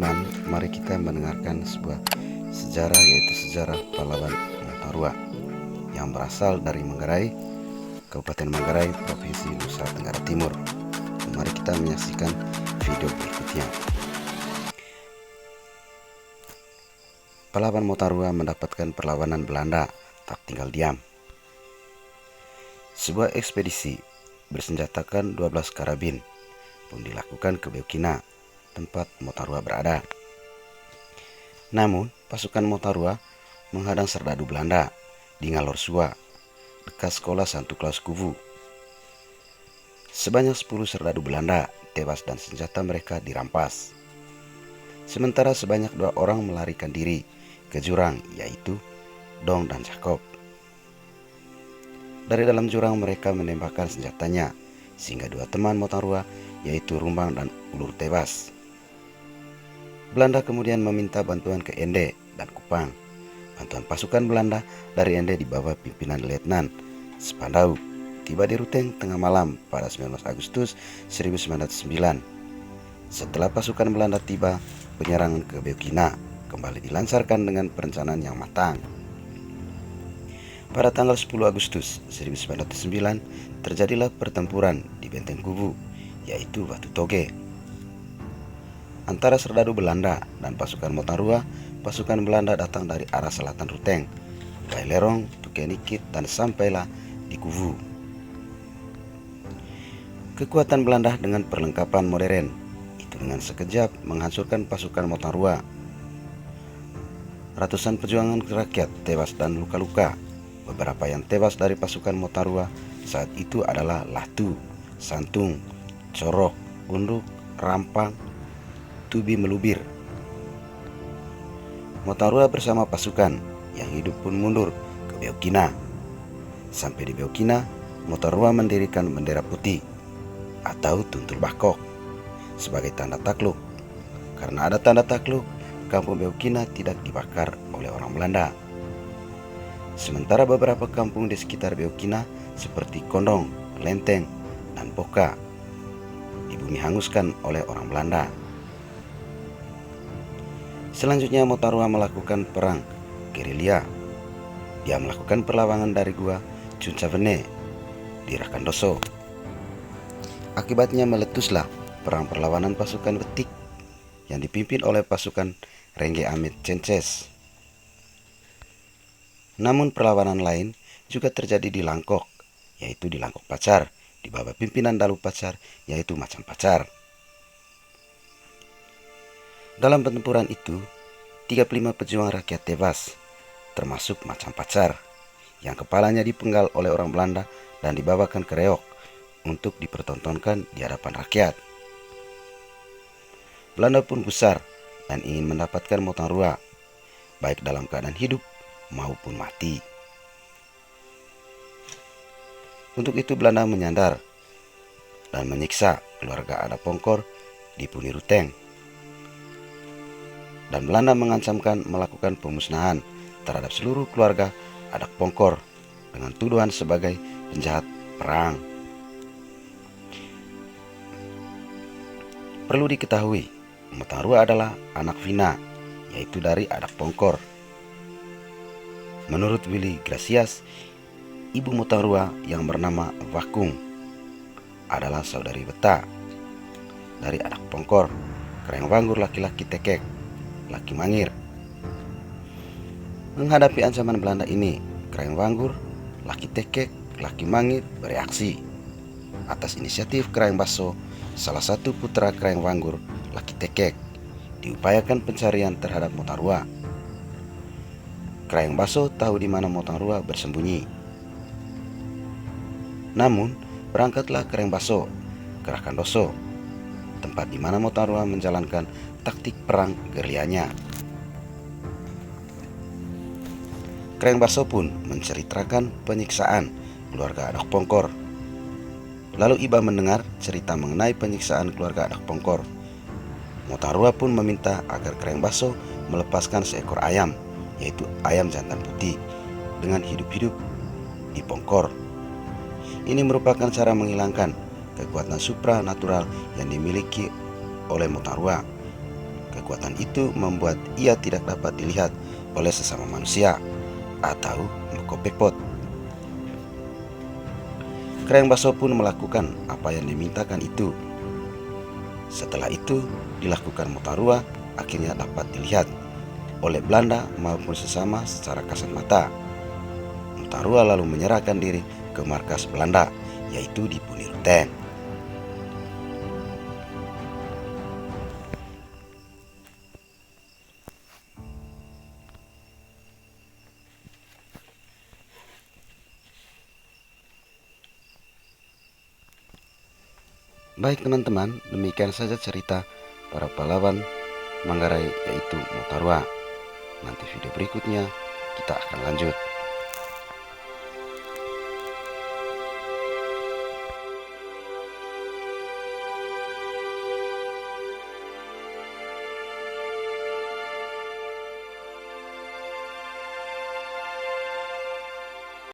teman-teman, mari kita mendengarkan sebuah sejarah, yaitu sejarah pahlawan Motarua yang berasal dari Manggarai, Kabupaten Manggarai, Provinsi Nusa Tenggara Timur. Mari kita menyaksikan video berikutnya. Pahlawan Motarua mendapatkan perlawanan Belanda tak tinggal diam. Sebuah ekspedisi bersenjatakan 12 karabin pun dilakukan ke Beukina, tempat Motarua berada. Namun, pasukan Motarua menghadang serdadu Belanda di Ngalorsua, dekat sekolah Santo Klaus Kuvu. Sebanyak 10 serdadu Belanda tewas dan senjata mereka dirampas. Sementara sebanyak 2 orang melarikan diri ke jurang, yaitu Dong dan Jakob. Dari dalam jurang mereka menembakkan senjatanya, sehingga 2 teman Motarua, yaitu Rumbang dan Ulur, tewas. Belanda kemudian meminta bantuan ke Ende dan Kupang. Bantuan pasukan Belanda dari Ende di bawah pimpinan Letnan Spandau tiba di Ruteng tengah malam pada 19 Agustus 1909. Setelah pasukan Belanda tiba, penyerangan ke Beukina kembali dilancarkan dengan perencanaan yang matang. Pada tanggal 10 Agustus 1909 terjadilah pertempuran di Benteng Kubu, yaitu Batu Toge, antara serdadu Belanda dan pasukan Motarua. Pasukan Belanda datang dari arah selatan Ruteng, Bailerong, Tukenikit, dan sampailah di Kuvu. Kekuatan Belanda dengan perlengkapan modern itu dengan sekejap menghancurkan pasukan Motarua. Ratusan pejuang rakyat tewas dan luka-luka. Beberapa yang tewas dari pasukan Motarua saat itu adalah Latu, Santung, Corok, Unduk, Rampang, Tubi Melubir. Motarua bersama pasukan yang hidup pun mundur ke Beukina. Sampai di Beukina, Motarua mendirikan bendera putih atau tuntul bakok sebagai tanda takluk. Karena ada tanda takluk, kampung Beukina tidak dibakar oleh orang Belanda. Sementara beberapa kampung di sekitar Beukina seperti Kondong, Lenteng, dan Poka dibumi hanguskan oleh orang Belanda. Selanjutnya Motarua melakukan perang gerilya. Dia melakukan perlawanan dari gua Cuncavene di Rakandoso. Akibatnya meletuslah perang perlawanan pasukan Betik yang dipimpin oleh pasukan Rengge Amit Cences. Namun perlawanan lain juga terjadi di Langkok, yaitu di Langkok Pacar, di bawah pimpinan Dalu Pacar, yaitu Macan Pacar. Dalam pertempuran itu, 35 pejuang rakyat tewas, termasuk Macan Pacar, yang kepalanya dipenggal oleh orang Belanda dan dibawakan ke reok untuk dipertontonkan di hadapan rakyat. Belanda pun gusar dan ingin mendapatkan Motarua, baik dalam keadaan hidup maupun mati. Untuk itu Belanda menyandar dan menyiksa keluarga Adapongkor di Puni Ruteng. Dan Belanda mengancamkan melakukan pemusnahan terhadap seluruh keluarga Adapongkor dengan tuduhan sebagai penjahat perang. Perlu diketahui, Motarua adalah anak Vina, yaitu dari Adapongkor. Menurut Willy Gracias, ibu Motarua yang bernama Wakung adalah saudari Beta dari Adapongkor, Kreng Wanggur laki-laki Tekek, laki Mangir. Menghadapi ancaman Belanda ini, Kreng Wanggur, laki Tekek, laki Mangir bereaksi. Atas inisiatif Kreng Baso, salah satu putra Kreng Wanggur, laki Tekek, diupayakan pencarian terhadap Motarua. Kreng Baso tahu di mana Motarua bersembunyi. Namun, berangkatlah Kreng Baso ke Rakandoso, tempat di mana Motarua menjalankan taktik perang gerilyanya. Kreng Baso pun menceritakan penyiksaan keluarga Adapongkor. Lalu Iba mendengar cerita mengenai penyiksaan keluarga Adapongkor. Motarua pun meminta agar Kreng Baso melepaskan seekor ayam, yaitu ayam jantan putih, dengan hidup-hidup di Pongkor. Ini merupakan cara menghilangkan kekuatan supranatural yang dimiliki oleh Motarua. Kekuatan itu membuat ia tidak dapat dilihat oleh sesama manusia atau Mokopepot. Kreng Baso pun melakukan apa yang dimintakan itu. Setelah itu dilakukan Motarua akhirnya dapat dilihat oleh Belanda maupun sesama secara kasat mata. Motarua lalu menyerahkan diri ke markas Belanda, yaitu di Punirten. Baik teman-teman, demikian saja cerita para pahlawan Manggarai yaitu Motarua. Nanti video berikutnya kita akan lanjut.